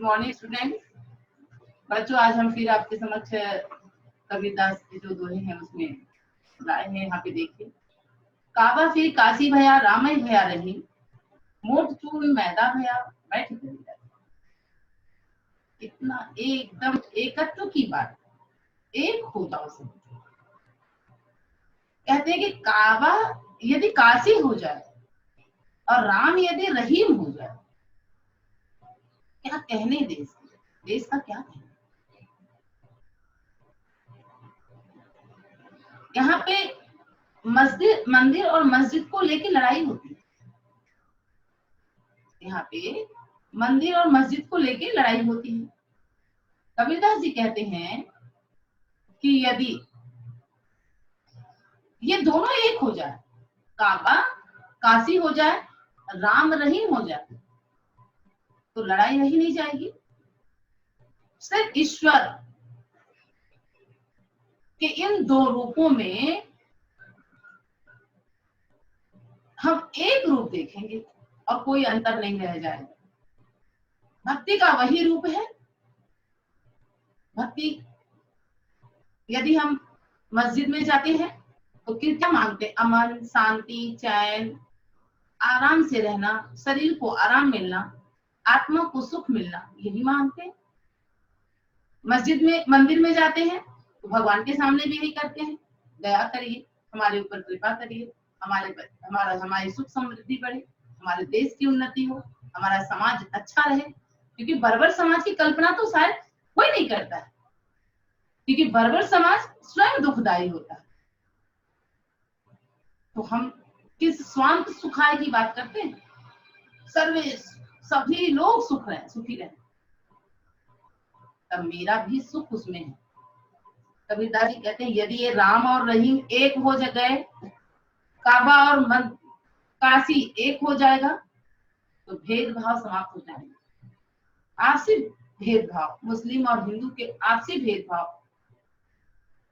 Morning student. बच्चों, आज हम फिर आपके समक्ष कबीरदास के जो दोहे हैं उसमें लाए हैं। यहाँ पे देखिए, काबा फिर काशी भया, रामय भया रही, मोट चून मैदा भया, बैठ कबीरदास। इतना एकदम एकत्व की बात, एक हो जाओ सब। कहते हैं कि काबा यदि काशी हो जाए और राम यदि रहीम हो जाए, क्या कहने देश का क्या कहने। यहाँ पे मंदिर और मस्जिद को लेके लड़ाई होती है। यहाँ पे मंदिर और मस्जिद को लेके लड़ाई होती है। कबीरदास जी कहते हैं कि यदि ये दोनों एक हो जाए, काबा काशी हो जाए, राम रहीम हो जाए, तो लड़ाई रही नहीं जाएगी। सिर्फ ईश्वर के इन दो रूपों में हम एक रूप देखेंगे और कोई अंतर नहीं रह जाएगा। भक्ति का वही रूप है। भक्ति यदि हम मस्जिद में जाते हैं तो क्या मांगते हैं? अमन, शांति, चैन, आराम से रहना, शरीर को आराम मिलना, आत्मा को सुख मिलना, यही मांगते हैं। मंदिर में जाते हैं तो भगवान के सामने भी यही करते हैं, दया करिए, हमारे ऊपर कृपा करिए, हमारी सुख समृद्धि बढ़े, हमारे देश की उन्नति हो, हमारा समाज अच्छा रहे। क्योंकि बर्बर समाज की कल्पना तो शायद कोई नहीं करता है, क्योंकि बर्बर समाज स्वयं दुखदायी होता है। तो हम किस स्वांत सुखाय की बात करते हैं? सभी लोग सुखी रहे, तब मेरा भी सुख उसमें है। कबीरदास जी कहते हैं यदि ये राम और रहीम एक हो गए, काबा और काशी एक हो जाएगा, तो भेदभाव समाप्त हो जाएगा। आपसी भेदभाव, मुस्लिम और हिंदू के आपसी भेदभाव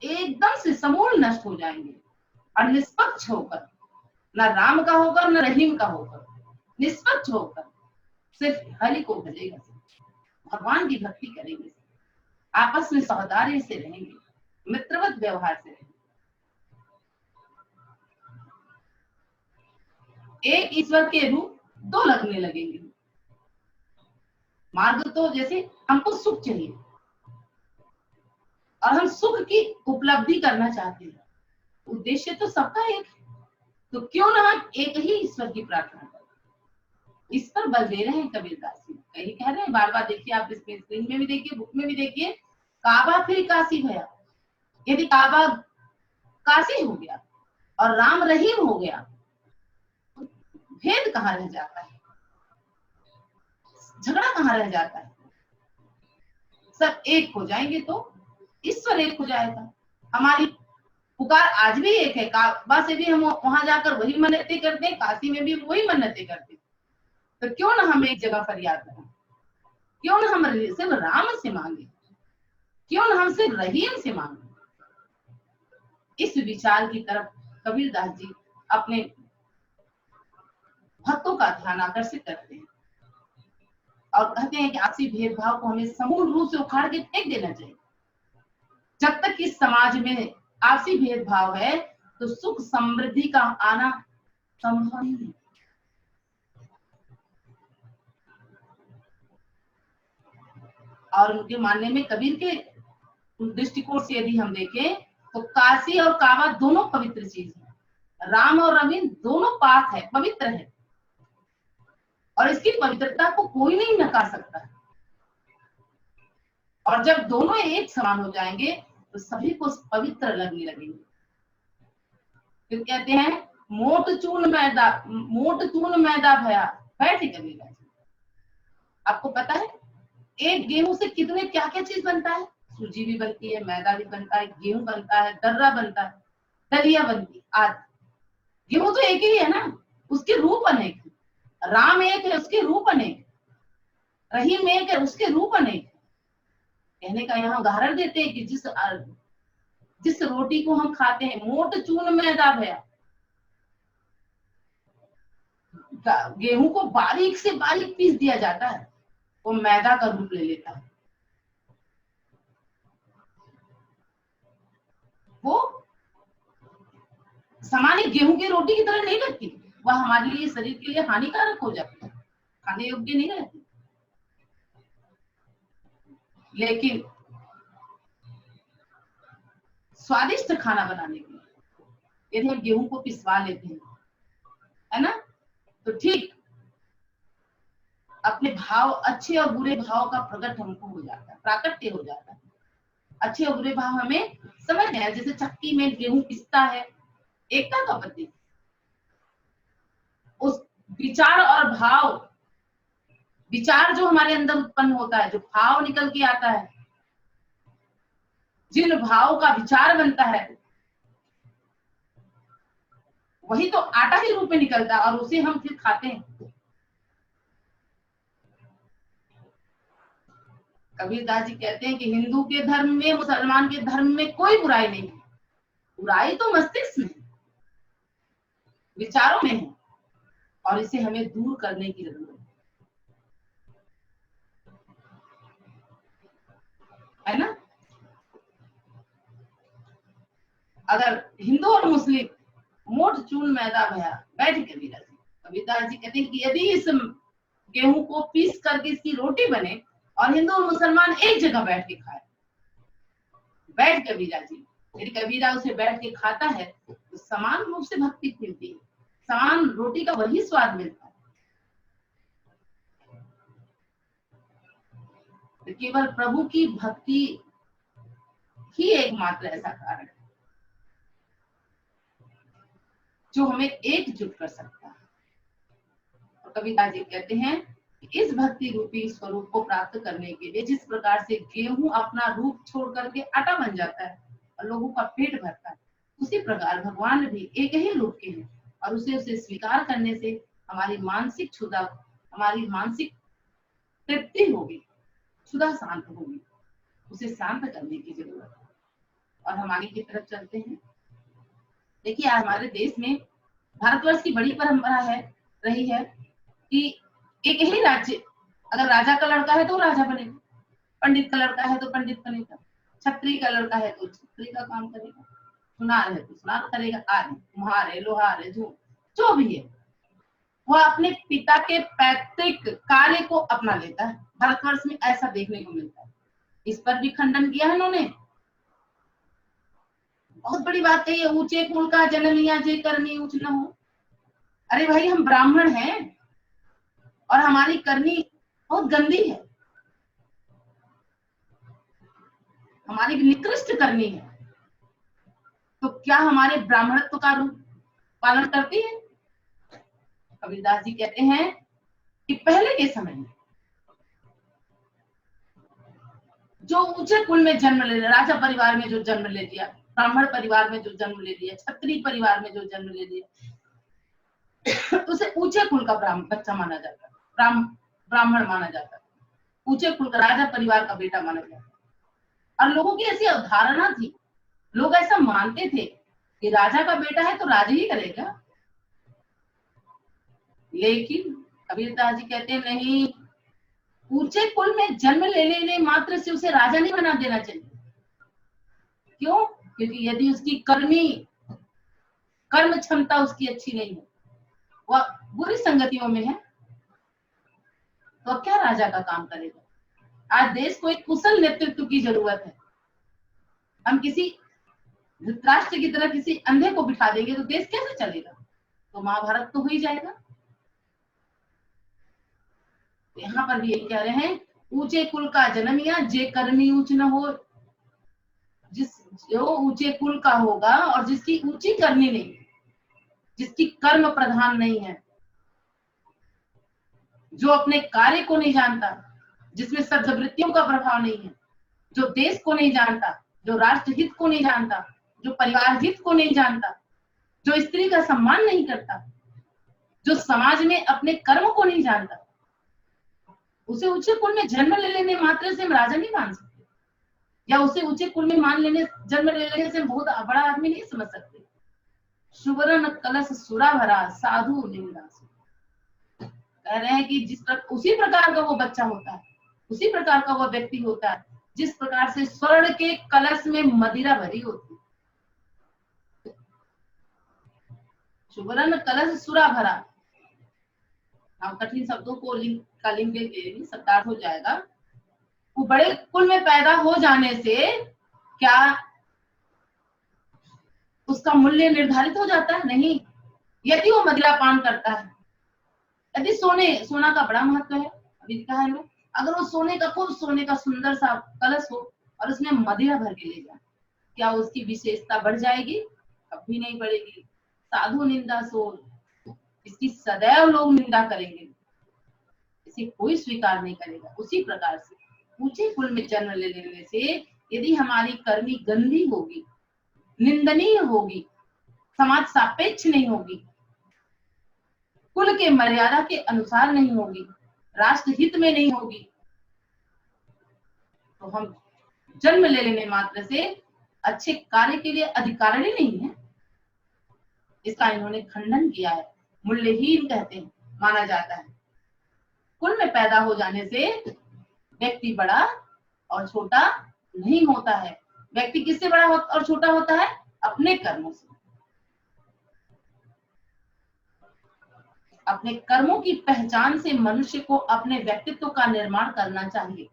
एकदम से समूल नष्ट हो जाएंगे और निष्पक्ष होकर, न राम का होकर न रहीम का होकर, निष्पक्ष होकर सिर्फ हरि को भजेगा, भगवान की भक्ति करेंगे, आपस में सौहार्द से रहेंगे, मित्रवत व्यवहार से रहेंगे। एक ईश्वर के रूप दो लगने लगेंगे। मार्ग तो जैसे हमको सुख चाहिए और हम सुख की उपलब्धि करना चाहते हैं, उद्देश्य तो सबका एक है, तो क्यों ना हम एक ही ईश्वर की प्रार्थना करें। इस पर बल दे रहे हैं कबीरदास जी। कहीं कह रहे हैं, बार बार देखिए, आप इसमें स्क्रीन में भी देखिए, बुक में भी देखिए, काबा फिर काशी भया। यदि काबा काशी हो गया और राम रहीम हो गया, तो भेद कहाँ रह जाता है, झगड़ा कहाँ रह जाता है? सब एक हो जाएंगे तो ईश्वर एक हो जाएगा। हमारी पुकार आज भी एक है। काबा से भी हम वहां जाकर वही मन्नतें करते हैं, काशी में भी वही मन्नतें करते हैं। तो क्यों ना हम एक जगह फरियाद करें, क्यों ना हम सिर्फ राम से मांगे, क्यों ना हम सिर्फ रहीम से मांगे। इस विचार की तरफ कबीरदास जी अपने भक्तों का ध्यान आकर्षित करते हैं और कहते हैं कि आपसी भेदभाव को हमें समूल रूप से उखाड़ के फेंक देना चाहिए। जब तक इस समाज में आपसी भेदभाव है तो सुख समृद्धि का आना संभव नहीं है। और उनके मानने में, कबीर के दृष्टिकोण से यदि हम देखें तो काशी और काबा दोनों पवित्र चीज है। राम और रहीम दोनों पाक है, पवित्र है, और इसकी पवित्रता को कोई नहीं नकार सकता है। और जब दोनों एक समान हो जाएंगे तो सभी को पवित्र लगने लगेंगे। फिर कहते हैं मोट चून मैदा भया, बैठे कबीरदास जी। आपको पता है एक गेहूं से कितने क्या क्या चीज बनता है? सूजी भी बनती है, मैदा भी बनता है, गेहूं बनता है, दर्रा बनता है, दलिया बनती है आदि। गेहूं तो एक ही है ना, उसके रूप अनेक। राम एक है, उसके रूप अनेक। रहीम एक है, उसके रूप अनेक। कहने का यहाँ उदाहरण देते हैं कि जिस रोटी को हम खाते हैं, मोट चून मैदा भया, गेहूं को बारीक से बारीक पीस दिया जाता है, वो मैदा का रूप ले लेता है। वो सामान्य गेहूं की रोटी की तरह नहीं लगती, वह हमारे लिए, शरीर के लिए हानिकारक हो जाती है, खाने योग्य नहीं रहती। लेकिन स्वादिष्ट खाना बनाने के लिए यदि हम गेहूं को पिसवा लेते हैं, है ना, तो ठीक अपने भाव, अच्छे और बुरे भाव का प्रकट हमको हो जाता है, प्राकट्य हो जाता है। अच्छे और बुरे भाव हमें समझ में आया। जैसे चक्की में गेहूं पिसता है, एकता का प्रतीक, उस विचार और भाव, विचार जो हमारे अंदर उत्पन्न होता है, जो भाव निकल के आता है, जिन भाव का विचार बनता है, वही तो आटा के रूप में निकलता है और उसे हम फिर खाते हैं। कबीरदास जी कहते हैं कि हिंदू के धर्म में, मुसलमान के धर्म में कोई बुराई नहीं है, बुराई तो मस्तिष्क में, विचारों में है, और इसे हमें दूर करने की जरूरत है ना। अगर हिंदू और मुस्लिम मोट चून मैदा भया बैठ कबीरा जी, कबीरदास जी कहते हैं कि यदि इस गेहूं को पीस करके इसकी रोटी बने और हिंदू और मुसलमान एक जगह बैठ के खाए, बैठ कबीरा जी, यदि कबीरा उसे बैठ के खाता है तो समान रूप से भक्ति मिलती है, समान रोटी का वही स्वाद मिलता है। तो केवल प्रभु की भक्ति ही एकमात्र ऐसा कारण है जो हमें एकजुट कर सकता है। और कबीरदास जी कहते हैं कि इस भक्ति रूपी स्वरूप को प्राप्त करने के लिए जिस प्रकार से गेहूं अपना रूप छोड़ करके आटा बन जाता है और लोगों का पेट भरता है, उसी प्रकार भगवान भी एक ही रूप के हैं, और उसे स्वीकार करने से हमारी मानसिक क्षुधा, हमारी मानसिक तृप्ति होगी, क्षुधा शांत होगी। उसे शांत करने की जरूरत है। और हम आगे की तरफ चलते हैं। देखिए, हमारे देश में, भारतवर्ष की बड़ी परंपरा है, रही है कि एक ही राज्य, अगर राजा का लड़का है तो राजा बनेगा, पंडित का लड़का है तो पंडित बनेगा, छत्री का लड़का है तो छत्री का काम करेगा, सुनार है तो सुनार करेगा, आदि कुम्हार है, लोहार है, जो भी है, वह अपने पिता के पैतृक कार्य को अपना लेता है। भारतवर्ष में ऐसा देखने को मिलता है। इस पर भी खंडन किया है इन्होंने। बहुत बड़ी बात है ये, ऊंचे कुल का जन्म लिया जे करनी ऊंच न हो। अरे भाई, हम ब्राह्मण हैं और हमारी करनी बहुत गंदी है, हमारी निकृष्ट करनी है, तो क्या हमारे ब्राह्मणत्व का रूप पालन करती है? कबीरदास जी कहते हैं कि पहले के समय में जो ऊंचे कुल में जन्म ले लिया, राजा परिवार में जो जन्म ले लिया, ब्राह्मण परिवार में जो जन्म ले लिया, क्षत्रिय परिवार में जो जन्म ले लिया, उसे ऊंचे कुल का बच्चा माना जाता है, ब्राह्मण माना जाता है, ऊंचे कुल का राजा परिवार का बेटा माना जाता है। और लोगों की ऐसी अवधारणा थी, लोग ऐसा मानते थे कि राजा का बेटा है तो राज ही करेगा। लेकिन कबीरदास जी कहते हैं नहीं, ऊंचे कुल में जन्म ले लेने मात्र से उसे राजा नहीं बना देना चाहिए। क्यों? क्योंकि यदि उसकी कर्म क्षमता उसकी अच्छी नहीं है, वह बुरी संगतियों में है, तो अब क्या राजा का काम करेगा? आज देश को एक कुशल नेतृत्व की जरूरत है। हम किसी धृतराष्ट्र की तरह किसी अंधे को बिठा देंगे तो देश कैसे चलेगा? तो महाभारत तो हो ही जाएगा। यहाँ पर भी यही कह रहे हैं, ऊंचे कुल का जन्मिया जे कर्मी ऊंच न हो। जो ऊंचे कुल का होगा और जिसकी ऊंची करनी नहीं, जिसकी कर्म प्रधान नहीं है, जो अपने कार्य को नहीं जानता, जिसमें सद्वृत्तियों का प्रभाव नहीं है, जो देश को नहीं जानता, जो राष्ट्र हित को नहीं जानता, जो परिवार हित को नहीं जानता, जो स्त्री का सम्मान नहीं करता, जो समाज में अपने कर्म को नहीं जानता, उसे ऊंचे कुल में जन्म ले लेने मात्र से हम राजा नहीं मान सकते, या उसे ऊंचे कुल में जन्म ले लेने से बहुत बड़ा आदमी नहीं समझ सकते। सुवर्ण कलश सुरा भरा साधु निंदा। कह रहे हैं कि उसी प्रकार का वो बच्चा होता है उसी प्रकार का वह व्यक्ति होता है जिस प्रकार से स्वर्ण के कलश में मदिरा भरी होती है। सुवर्ण कलश सुरा भरा, हम कठिन शब्दों को का लिंक दे देंगे, शब्दार्थ हो जाएगा। वो बड़े कुल में पैदा हो जाने से क्या उसका मूल्य निर्धारित हो जाता है? नहीं। यदि वो मदिरा पान करता है, यदि सोना का बड़ा महत्व है, अभी कहा है ना, अगर वो सोने का खूब सोने का सुंदर सा कलश हो और उसमें मदिरा भर के ले जाए, क्या उसकी विशेषता बढ़ जाएगी? कभी नहीं बढ़ेगी। साधु निंदा सो, इसकी सदैव लोग निंदा करेंगे, इसे कोई स्वीकार नहीं करेगा। उसी प्रकार से ऊंचे कुल में जन्म ले लेने से यदि हमारी करनी गंदी होगी, निंदनीय होगी, समाज सापेक्ष नहीं होगी, कुल के मर्यादा के अनुसार नहीं होगी, राष्ट्र हित में नहीं होगी, तो हम जन्म ले लेने मात्र से अच्छे कार्य के लिए अधिकारी नहीं है। इसका इन्होंने खंडन किया है। मूल्यहीन कहते हैं, माना जाता है। कुल में पैदा हो जाने से व्यक्ति बड़ा और छोटा नहीं होता है। व्यक्ति किससे बड़ा और छोटा होता है? अपने कर्मों से। अपने कर्मों की पहचान से मनुष्य को अपने व्यक्तित्व का निर्माण करना चाहिए।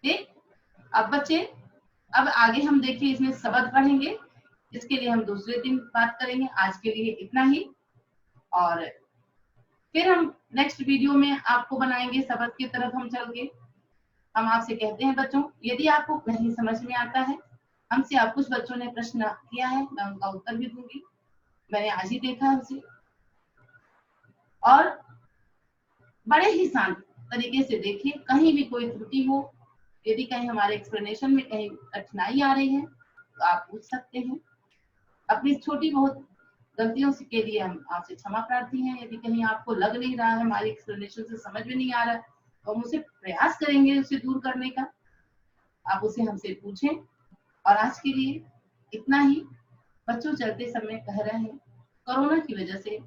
ठीक, अब बच्चे, अब आगे हम देखिए इसमें शब्द पढ़ेंगे, इसके लिए हम दूसरे दिन बात करेंगे। आज के लिए इतना ही, और फिर हम नेक्स्ट वीडियो में आपको बनाएंगे शब्द की तरफ हम चल के। हम आपसे कहते हैं बच्चों, यदि आपको नहीं समझ में आता है, हमसे आप कुछ बच्चों ने प्रश्न किया है, मैं उनका उत्तर भी दूंगी, मैंने आज ही देखा है उसे, और बड़े ही शांत तरीके से देखिए। कहीं भी कोई त्रुटि हो, यदि कहीं हमारे एक्सप्लेनेशन में कहीं कठिनाई आ रही है तो आप पूछ सकते हैं। अपनी छोटी बहुत गलतियों के लिए हम आपसे क्षमा प्रार्थी हैं। यदि कहीं आपको लग नहीं रहा है, हमारी एक्सप्लेनेशन से समझ में नहीं आ रहा है, तो हम उसे प्रयास करेंगे उसे दूर करने का। आप उसे हमसे पूछें। और आज के लिए इतना ही। बच्चों, चलते समय कह रहे हैं, कोरोना की वजह से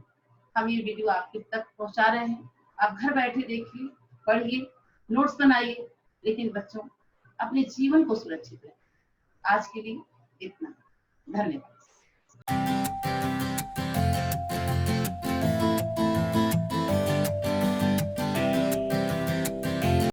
हम ये वीडियो आपके तक पहुंचा रहे हैं। आप घर बैठे देखिए, पढ़िए, नोट्स बनाइए, लेकिन बच्चों अपने जीवन को सुरक्षित रखें। आज के लिए इतना। धन्यवाद।